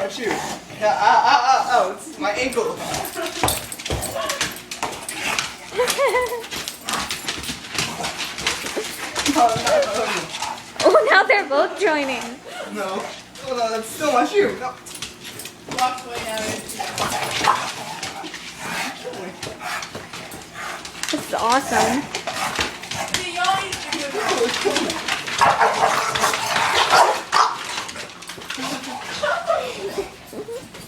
my shoe. Yeah, it's my ankle. Oh, now they're both joining. No. Oh no, that's still my shoe. No. Walk away now. This is awesome. See, you always do it. Oh, it's cool.